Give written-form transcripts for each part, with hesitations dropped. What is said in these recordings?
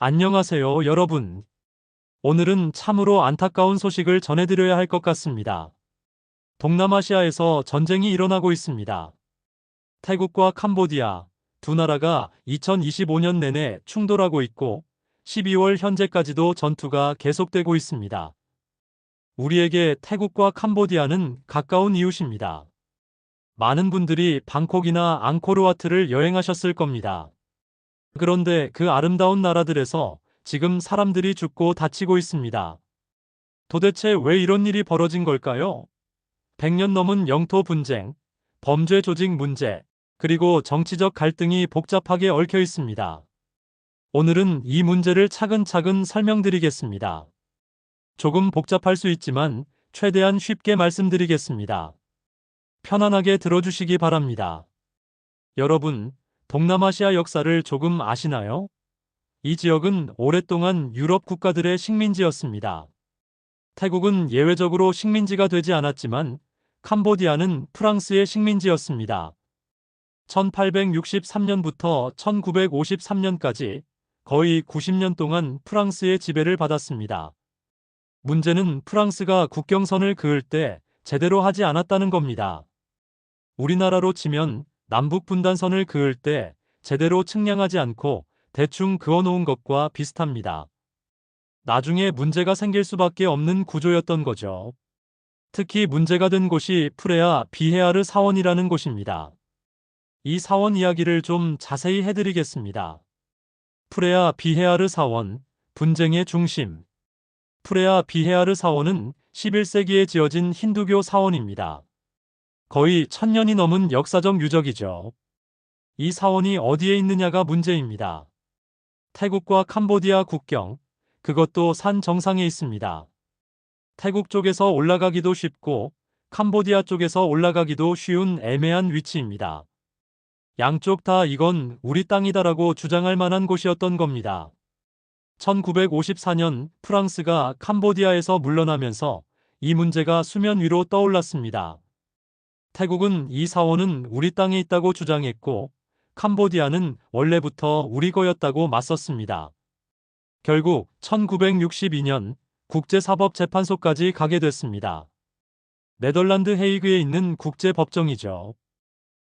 안녕하세요, 여러분. 오늘은 참으로 안타까운 소식을 전해드려야 할 것 같습니다. 동남아시아에서 전쟁이 일어나고 있습니다. 태국과 캄보디아 두 나라가 2025년 내내 충돌하고 있고 12월 현재까지도 전투가 계속되고 있습니다. 우리에게 태국과 캄보디아는 가까운 이웃입니다. 많은 분들이 방콕이나 앙코르와트를 여행하셨을 겁니다. 그런데 그 아름다운 나라들에서 지금 사람들이 죽고 다치고 있습니다. 도대체 왜 이런 일이 벌어진 걸까요? 100년 넘은 영토 분쟁, 범죄 조직 문제, 그리고 정치적 갈등이 복잡하게 얽혀 있습니다. 오늘은 이 문제를 차근차근 설명드리겠습니다. 조금 복잡할 수 있지만 최대한 쉽게 말씀드리겠습니다. 편안하게 들어주시기 바랍니다. 여러분, 동남아시아 역사를 조금 아시나요? 이 지역은 오랫동안 유럽 국가들의 식민지였습니다. 태국은 예외적으로 식민지가 되지 않았지만 캄보디아는 프랑스의 식민지였습니다. 1863년부터 1953년까지 거의 90년 동안 프랑스의 지배를 받았습니다. 문제는 프랑스가 국경선을 그을 때 제대로 하지 않았다는 겁니다. 우리나라로 치면 남북 분단선을 그을 때 제대로 측량하지 않고 대충 그어놓은 것과 비슷합니다. 나중에 문제가 생길 수밖에 없는 구조였던 거죠. 특히 문제가 된 곳이 프레아 비헤아르 사원이라는 곳입니다. 이 사원 이야기를 좀 자세히 해드리겠습니다. 프레아 비헤아르 사원, 분쟁의 중심. 프레아 비헤아르 사원은 11세기에 지어진 힌두교 사원입니다. 거의 1000년이 넘은 역사적 유적이죠. 이 사원이 어디에 있느냐가 문제입니다. 태국과 캄보디아 국경, 그것도 산 정상에 있습니다. 태국 쪽에서 올라가기도 쉽고 캄보디아 쪽에서 올라가기도 쉬운 애매한 위치입니다. 양쪽 다 이건 우리 땅이다라고 주장할 만한 곳이었던 겁니다. 1954년 프랑스가 캄보디아에서 물러나면서 이 문제가 수면 위로 떠올랐습니다. 태국은 이 사원은 우리 땅에 있다고 주장했고 캄보디아는 원래부터 우리 거였다고 맞섰습니다. 결국 1962년 국제사법재판소까지 가게 됐습니다. 네덜란드 헤이그에 있는 국제법정이죠.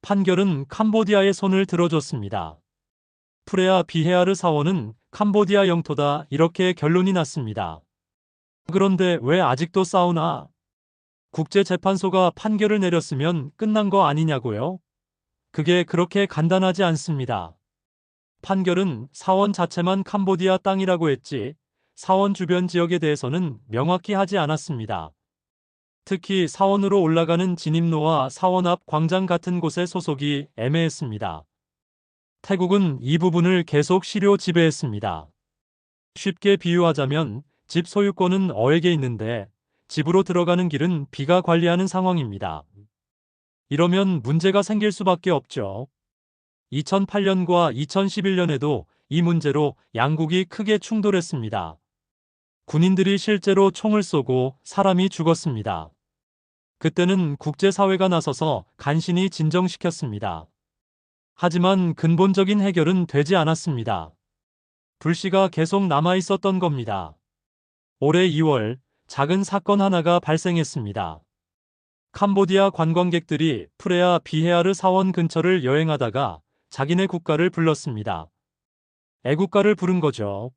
판결은 캄보디아의 손을 들어줬습니다. 프레아 비헤아르 사원은 캄보디아 영토다 이렇게 결론이 났습니다. 그런데 왜 아직도 싸우나? 국제재판소가 판결을 내렸으면 끝난 거 아니냐고요? 그게 그렇게 간단하지 않습니다. 판결은 사원 자체만 캄보디아 땅이라고 했지 사원 주변 지역에 대해서는 명확히 하지 않았습니다. 특히 사원으로 올라가는 진입로와 사원 앞 광장 같은 곳의 소속이 애매했습니다. 태국은 이 부분을 계속 실효 지배했습니다. 쉽게 비유하자면 집 소유권은 어에게 있는데 집으로 들어가는 길은 비가 관리하는 상황입니다. 이러면 문제가 생길 수밖에 없죠. 2008년과 2011년에도 이 문제로 양국이 크게 충돌했습니다. 군인들이 실제로 총을 쏘고 사람이 죽었습니다. 그때는 국제사회가 나서서 간신히 진정시켰습니다. 하지만 근본적인 해결은 되지 않았습니다. 불씨가 계속 남아 있었던 겁니다. 올해 2월 작은 사건 하나가 발생했습니다. 캄보디아 관광객들이 프레아 비헤아르 사원 근처를 여행하다가 자기네 국가를 불렀습니다. 애국가를 부른 거죠.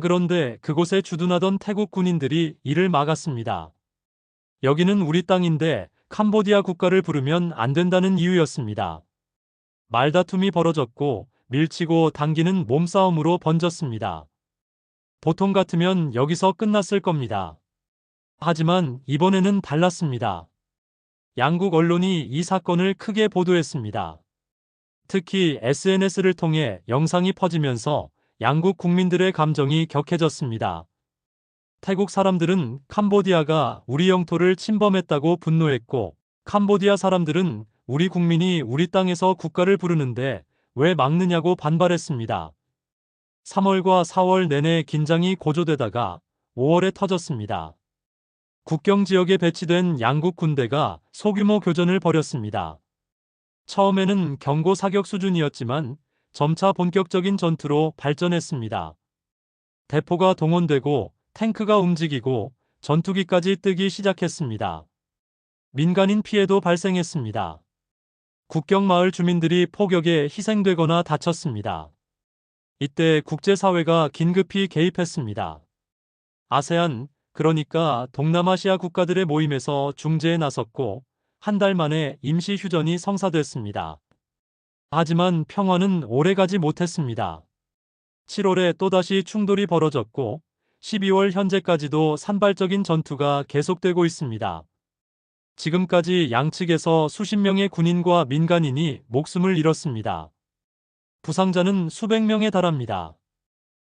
그런데 그곳에 주둔하던 태국 군인들이 이를 막았습니다. 여기는 우리 땅인데 캄보디아 국가를 부르면 안 된다는 이유였습니다. 말다툼이 벌어졌고 밀치고 당기는 몸싸움으로 번졌습니다. 보통 같으면 여기서 끝났을 겁니다. 하지만 이번에는 달랐습니다. 양국 언론이 이 사건을 크게 보도했습니다. 특히 SNS를 통해 영상이 퍼지면서 양국 국민들의 감정이 격해졌습니다. 태국 사람들은 캄보디아가 우리 영토를 침범했다고 분노했고, 캄보디아 사람들은 우리 국민이 우리 땅에서 국가를 부르는데 왜 막느냐고 반발했습니다. 3월과 4월 내내 긴장이 고조되다가 5월에 터졌습니다. 국경 지역에 배치된 양국 군대가 소규모 교전을 벌였습니다. 처음에는 경고 사격 수준이었지만 점차 본격적인 전투로 발전했습니다. 대포가 동원되고 탱크가 움직이고 전투기까지 뜨기 시작했습니다. 민간인 피해도 발생했습니다. 국경 마을 주민들이 폭격에 희생되거나 다쳤습니다. 이때 국제사회가 긴급히 개입했습니다. 아세안, 그러니까 동남아시아 국가들의 모임에서 중재에 나섰고 한 달 만에 임시 휴전이 성사됐습니다. 하지만 평화는 오래가지 못했습니다. 7월에 또다시 충돌이 벌어졌고 12월 현재까지도 산발적인 전투가 계속되고 있습니다. 지금까지 양측에서 수십 명의 군인과 민간인이 목숨을 잃었습니다. 부상자는 수백 명에 달합니다.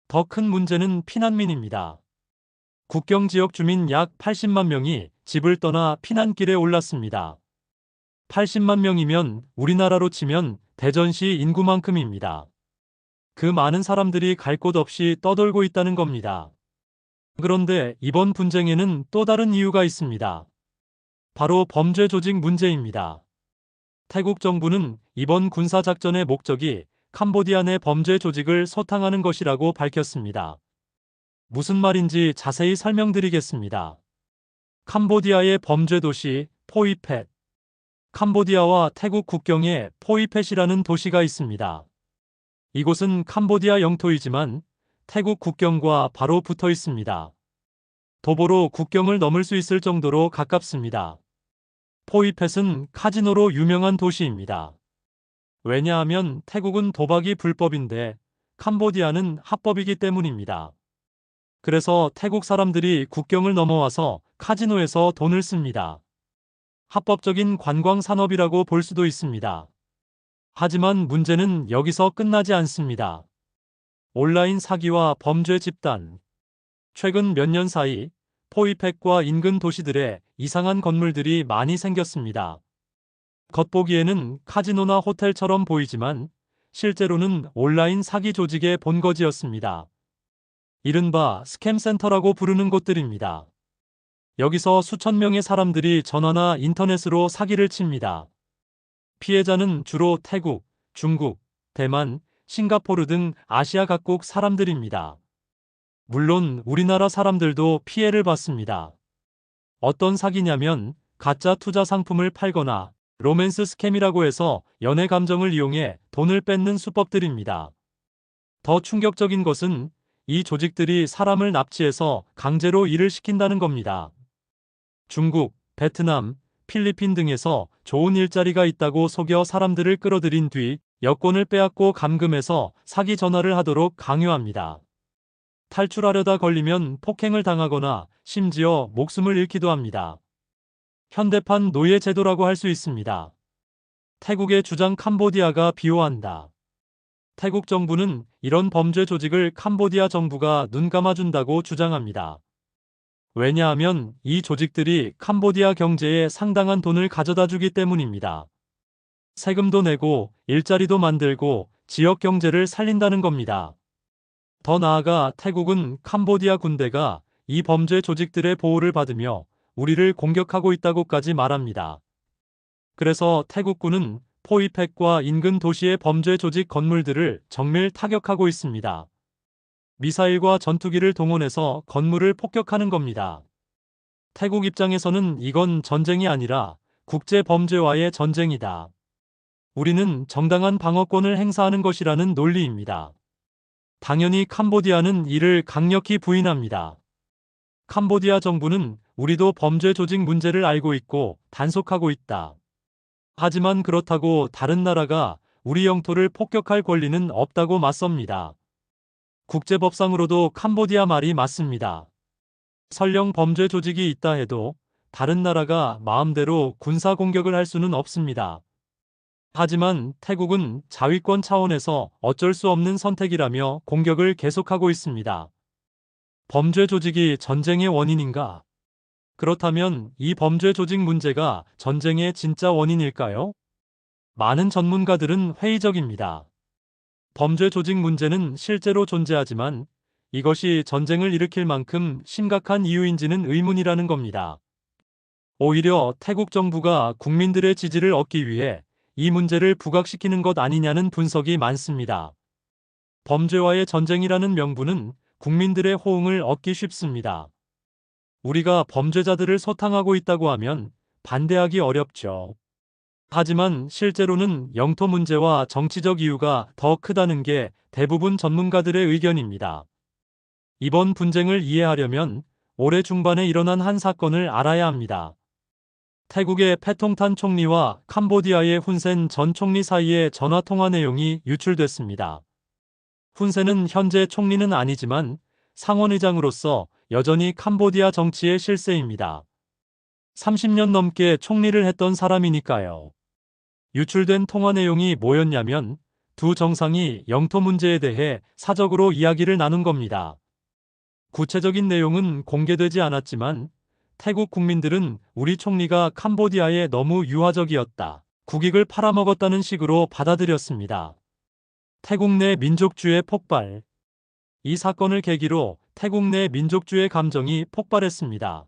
더 큰 문제는 피난민입니다. 국경 지역 주민 약 80만 명이 집을 떠나 피난길에 올랐습니다. 80만 명이면 우리나라로 치면 대전시 인구만큼입니다. 그 많은 사람들이 갈 곳 없이 떠돌고 있다는 겁니다. 그런데 이번 분쟁에는 또 다른 이유가 있습니다. 바로 범죄 조직 문제입니다. 태국 정부는 이번 군사작전의 목적이 캄보디아 내 범죄 조직을 소탕하는 것이라고 밝혔습니다. 무슨 말인지 자세히 설명드리겠습니다. 캄보디아의 범죄 도시 포이펫. 캄보디아와 태국 국경에 포이펫이라는 도시가 있습니다. 이곳은 캄보디아 영토이지만 태국 국경과 바로 붙어 있습니다. 도보로 국경을 넘을 수 있을 정도로 가깝습니다. 포이펫은 카지노로 유명한 도시입니다. 왜냐하면 태국은 도박이 불법인데 캄보디아는 합법이기 때문입니다. 그래서 태국 사람들이 국경을 넘어와서 카지노에서 돈을 씁니다. 합법적인 관광 산업이라고 볼 수도 있습니다. 하지만 문제는 여기서 끝나지 않습니다. 온라인 사기와 범죄 집단. 최근 몇 년 사이 포이펫과 인근 도시들에 이상한 건물들이 많이 생겼습니다. 겉보기에는 카지노나 호텔처럼 보이지만 실제로는 온라인 사기 조직의 본거지였습니다. 이른바 스캠센터라고 부르는 곳들입니다. 여기서 수천 명의 사람들이 전화나 인터넷으로 사기를 칩니다. 피해자는 주로 태국, 중국, 대만, 싱가포르 등 아시아 각국 사람들입니다. 물론 우리나라 사람들도 피해를 받습니다. 어떤 사기냐면 가짜 투자 상품을 팔거나 로맨스 스캠이라고 해서 연애 감정을 이용해 돈을 뺏는 수법들입니다. 더 충격적인 것은 이 조직들이 사람을 납치해서 강제로 일을 시킨다는 겁니다. 중국, 베트남, 필리핀 등에서 좋은 일자리가 있다고 속여 사람들을 끌어들인 뒤 여권을 빼앗고 감금해서 사기 전화를 하도록 강요합니다. 탈출하려다 걸리면 폭행을 당하거나 심지어 목숨을 잃기도 합니다. 현대판 노예 제도라고 할 수 있습니다. 태국의 주장 캄보디아가 비호한다. 태국 정부는 이런 범죄 조직을 캄보디아 정부가 눈 감아준다고 주장합니다. 왜냐하면 이 조직들이 캄보디아 경제에 상당한 돈을 가져다 주기 때문입니다. 세금도 내고 일자리도 만들고 지역 경제를 살린다는 겁니다. 더 나아가 태국은 캄보디아 군대가 이 범죄 조직들의 보호를 받으며 우리를 공격하고 있다고까지 말합니다. 그래서 태국군은 포이펫과 인근 도시의 범죄 조직 건물들을 정밀 타격하고 있습니다. 미사일과 전투기를 동원해서 건물을 폭격하는 겁니다. 태국 입장에서는 이건 전쟁이 아니라 국제 범죄와의 전쟁이다. 우리는 정당한 방어권을 행사하는 것이라는 논리입니다. 당연히 캄보디아는 이를 강력히 부인합니다. 캄보디아 정부는 우리도 범죄 조직 문제를 알고 있고 단속하고 있다. 하지만 그렇다고 다른 나라가 우리 영토를 폭격할 권리는 없다고 맞섭니다. 국제법상으로도 캄보디아 말이 맞습니다. 설령 범죄 조직이 있다 해도 다른 나라가 마음대로 군사 공격을 할 수는 없습니다. 하지만 태국은 자위권 차원에서 어쩔 수 없는 선택이라며 공격을 계속하고 있습니다. 범죄 조직이 전쟁의 원인인가? 그렇다면 이 범죄 조직 문제가 전쟁의 진짜 원인일까요? 많은 전문가들은 회의적입니다. 범죄 조직 문제는 실제로 존재하지만 이것이 전쟁을 일으킬 만큼 심각한 이유인지는 의문이라는 겁니다. 오히려 태국 정부가 국민들의 지지를 얻기 위해 이 문제를 부각시키는 것 아니냐는 분석이 많습니다. 범죄와의 전쟁이라는 명분은 국민들의 호응을 얻기 쉽습니다. 우리가 범죄자들을 소탕하고 있다고 하면 반대하기 어렵죠. 하지만 실제로는 영토 문제와 정치적 이유가 더 크다는 게 대부분 전문가들의 의견입니다. 이번 분쟁을 이해하려면 올해 중반에 일어난 한 사건을 알아야 합니다. 태국의 패통탄 총리와 캄보디아의 훈센 전 총리 사이의 전화 통화 내용이 유출됐습니다. 훈센은 현재 총리는 아니지만 상원의장으로서 여전히 캄보디아 정치의 실세입니다. 30년 넘게 총리를 했던 사람이니까요. 유출된 통화 내용이 뭐였냐면 두 정상이 영토 문제에 대해 사적으로 이야기를 나눈 겁니다. 구체적인 내용은 공개되지 않았지만 태국 국민들은 우리 총리가 캄보디아에 너무 유화적이었다, 국익을 팔아먹었다는 식으로 받아들였습니다. 태국 내 민족주의 폭발. 이 사건을 계기로 태국 내 민족주의 감정이 폭발했습니다.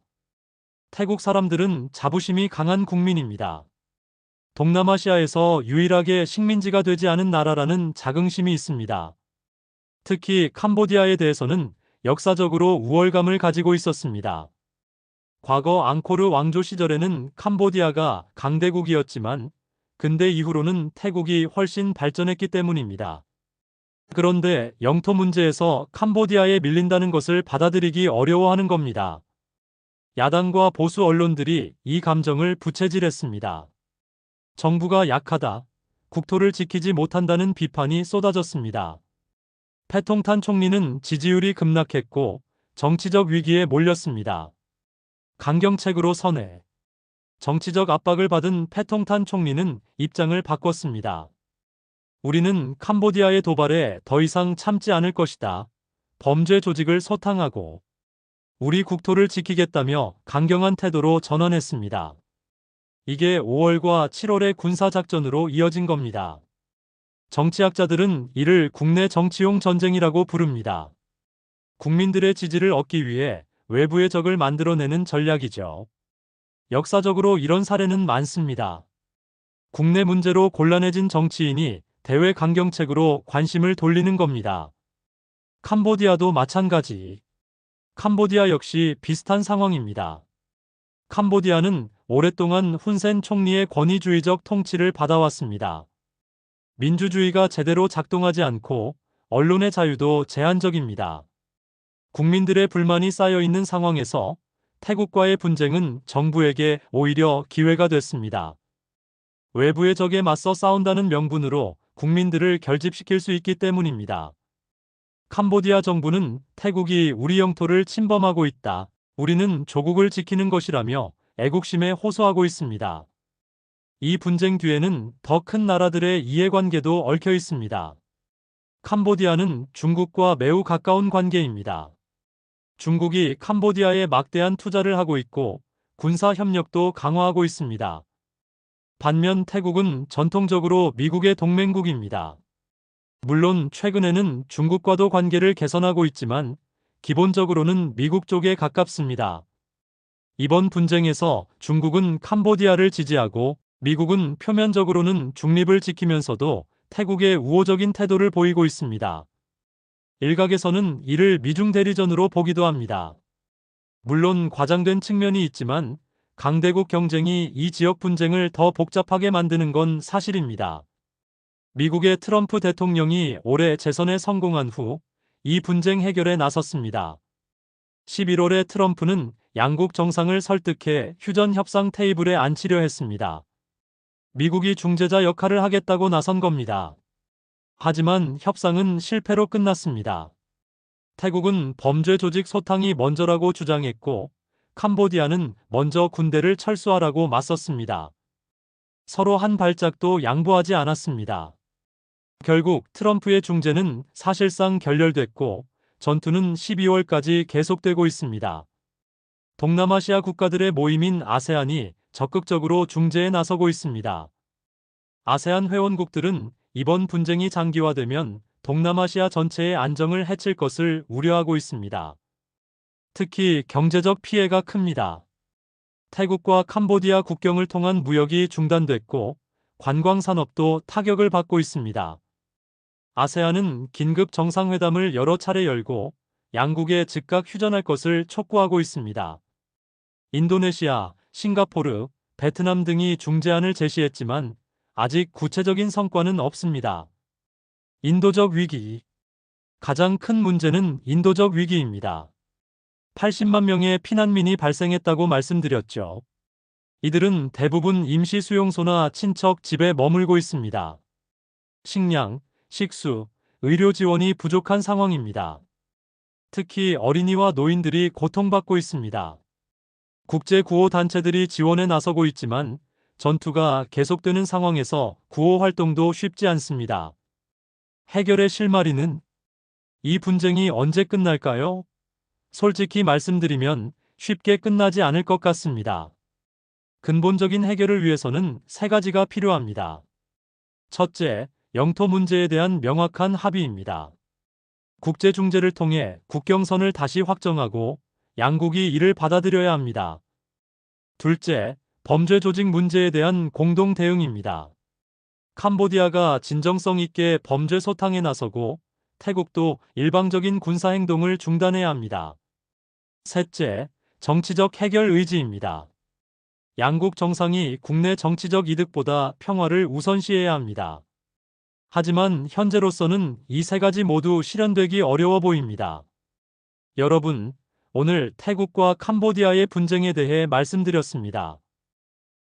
태국 사람들은 자부심이 강한 국민입니다. 동남아시아에서 유일하게 식민지가 되지 않은 나라라는 자긍심이 있습니다. 특히 캄보디아에 대해서는 역사적으로 우월감을 가지고 있었습니다. 과거 앙코르 왕조 시절에는 캄보디아가 강대국이었지만 근대 이후로는 태국이 훨씬 발전했기 때문입니다. 그런데 영토 문제에서 캄보디아에 밀린다는 것을 받아들이기 어려워하는 겁니다. 야당과 보수 언론들이 이 감정을 부채질했습니다. 정부가 약하다, 국토를 지키지 못한다는 비판이 쏟아졌습니다. 패통탄 총리는 지지율이 급락했고 정치적 위기에 몰렸습니다. 강경책으로 선회. 정치적 압박을 받은 패통탄 총리는 입장을 바꿨습니다. 우리는 캄보디아의 도발에 더 이상 참지 않을 것이다. 범죄 조직을 소탕하고 우리 국토를 지키겠다며 강경한 태도로 전환했습니다. 이게 5월과 7월의 군사작전으로 이어진 겁니다. 정치학자들은 이를 국내 정치용 전쟁이라고 부릅니다. 국민들의 지지를 얻기 위해 외부의 적을 만들어내는 전략이죠. 역사적으로 이런 사례는 많습니다. 국내 문제로 곤란해진 정치인이 대외 강경책으로 관심을 돌리는 겁니다. 캄보디아도 마찬가지. 캄보디아 역시 비슷한 상황입니다. 캄보디아는 오랫동안 훈센 총리의 권위주의적 통치를 받아왔습니다. 민주주의가 제대로 작동하지 않고 언론의 자유도 제한적입니다. 국민들의 불만이 쌓여 있는 상황에서 태국과의 분쟁은 정부에게 오히려 기회가 됐습니다. 외부의 적에 맞서 싸운다는 명분으로 국민들을 결집시킬 수 있기 때문입니다. 캄보디아 정부는 태국이 우리 영토를 침범하고 있다, 우리는 조국을 지키는 것이라며 애국심에 호소하고 있습니다. 이 분쟁 뒤에는 더 큰 나라들의 이해관계도 얽혀 있습니다. 캄보디아는 중국과 매우 가까운 관계입니다. 중국이 캄보디아에 막대한 투자를 하고 있고 군사 협력도 강화하고 있습니다. 반면 태국은 전통적으로 미국의 동맹국입니다. 물론 최근에는 중국과도 관계를 개선하고 있지만 기본적으로는 미국 쪽에 가깝습니다. 이번 분쟁에서 중국은 캄보디아를 지지하고 미국은 표면적으로는 중립을 지키면서도 태국의 우호적인 태도를 보이고 있습니다. 일각에서는 이를 미중 대리전으로 보기도 합니다. 물론 과장된 측면이 있지만 강대국 경쟁이 이 지역 분쟁을 더 복잡하게 만드는 건 사실입니다. 미국의 트럼프 대통령이 올해 재선에 성공한 후 이 분쟁 해결에 나섰습니다. 11월에 트럼프는 양국 정상을 설득해 휴전 협상 테이블에 앉히려 했습니다. 미국이 중재자 역할을 하겠다고 나선 겁니다. 하지만 협상은 실패로 끝났습니다. 태국은 범죄 조직 소탕이 먼저라고 주장했고 캄보디아는 먼저 군대를 철수하라고 맞섰습니다. 서로 한 발짝도 양보하지 않았습니다. 결국 트럼프의 중재는 사실상 결렬됐고 전투는 12월까지 계속되고 있습니다. 동남아시아 국가들의 모임인 아세안이 적극적으로 중재에 나서고 있습니다. 아세안 회원국들은 이번 분쟁이 장기화되면 동남아시아 전체의 안정을 해칠 것을 우려하고 있습니다. 특히 경제적 피해가 큽니다. 태국과 캄보디아 국경을 통한 무역이 중단됐고 관광 산업도 타격을 받고 있습니다. 아세안은 긴급 정상회담을 여러 차례 열고 양국에 즉각 휴전할 것을 촉구하고 있습니다. 인도네시아, 싱가포르, 베트남 등이 중재안을 제시했지만 아직 구체적인 성과는 없습니다. 인도적 위기. 가장 큰 문제는 인도적 위기입니다. 80만 명의 피난민이 발생했다고 말씀드렸죠. 이들은 대부분 임시 수용소나 친척 집에 머물고 있습니다. 식량, 식수, 의료 지원이 부족한 상황입니다. 특히 어린이와 노인들이 고통받고 있습니다. 국제 구호 단체들이 지원에 나서고 있지만 전투가 계속되는 상황에서 구호 활동도 쉽지 않습니다. 해결의 실마리는 이 분쟁이 언제 끝날까요? 솔직히 말씀드리면 쉽게 끝나지 않을 것 같습니다. 근본적인 해결을 위해서는 세 가지가 필요합니다. 첫째, 영토 문제에 대한 명확한 합의입니다. 국제 중재를 통해 국경선을 다시 확정하고 양국이 이를 받아들여야 합니다. 둘째, 범죄 조직 문제에 대한 공동 대응입니다. 캄보디아가 진정성 있게 범죄 소탕에 나서고 태국도 일방적인 군사 행동을 중단해야 합니다. 셋째, 정치적 해결 의지입니다. 양국 정상이 국내 정치적 이득보다 평화를 우선시해야 합니다. 하지만 현재로서는 이 세 가지 모두 실현되기 어려워 보입니다. 여러분, 오늘 태국과 캄보디아의 분쟁에 대해 말씀드렸습니다.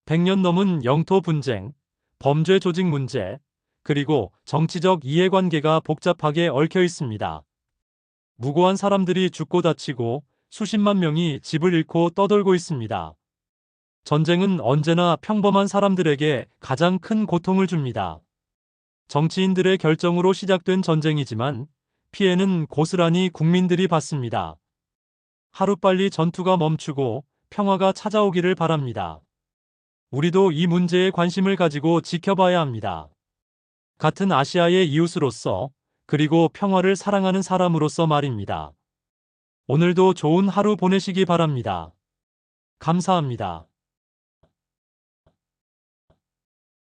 100년 넘은 영토 분쟁, 범죄 조직 문제, 그리고 정치적 이해관계가 복잡하게 얽혀 있습니다. 무고한 사람들이 죽고 다치고 수십만 명이 집을 잃고 떠돌고 있습니다. 전쟁은 언제나 평범한 사람들에게 가장 큰 고통을 줍니다. 정치인들의 결정으로 시작된 전쟁이지만 피해는 고스란히 국민들이 받습니다. 하루빨리 전투가 멈추고 평화가 찾아오기를 바랍니다. 우리도 이 문제에 관심을 가지고 지켜봐야 합니다. 같은 아시아의 이웃으로서, 그리고 평화를 사랑하는 사람으로서 말입니다. 오늘도 좋은 하루 보내시기 바랍니다. 감사합니다.